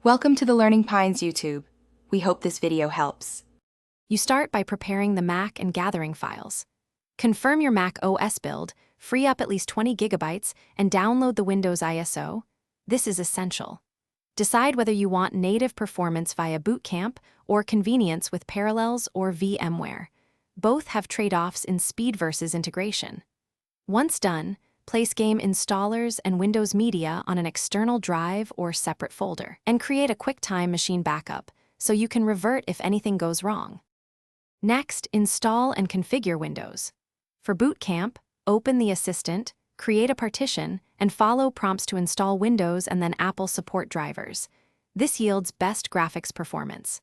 Welcome to the Learning Pines YouTube. We hope this video helps. You start by preparing the Mac and gathering files. Confirm your Mac OS build, free up at least 20 gigabytes, and download the Windows ISO. This is essential. Decide whether you want native performance via Boot Camp or convenience with Parallels or VMware. Both have trade-offs in speed versus integration. Once done, place game installers and Windows Media on an external drive or separate folder, and create a QuickTime machine backup so you can revert if anything goes wrong. Next, install and configure Windows. For Boot Camp, open the Assistant, create a partition, and follow prompts to install Windows and then Apple support drivers. This yields best graphics performance.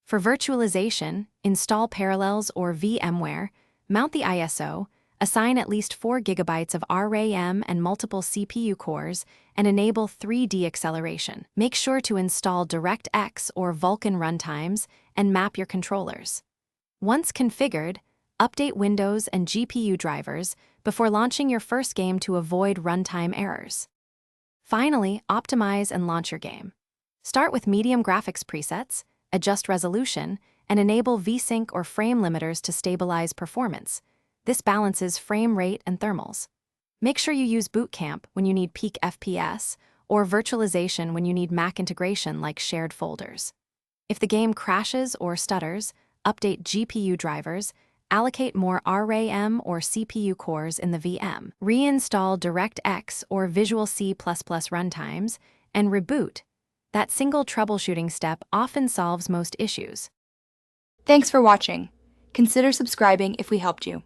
For virtualization, install Parallels or VMware, mount the ISO, assign at least 4 gigabytes of RAM and multiple CPU cores, and enable 3D acceleration. Make sure to install DirectX or Vulkan runtimes and map your controllers. Once configured, update Windows and GPU drivers before launching your first game to avoid runtime errors. Finally, optimize and launch your game. Start with medium graphics presets, adjust resolution, and enable VSync or frame limiters to stabilize performance. This balances frame rate and thermals. Make sure you use Boot Camp when you need peak FPS, or virtualization when you need Mac integration like shared folders. If the game crashes or stutters, update GPU drivers, allocate more RAM or CPU cores in the VM, reinstall DirectX or Visual C++ runtimes, and reboot. That single troubleshooting step often solves most issues. Thanks for watching. Consider subscribing if we helped you.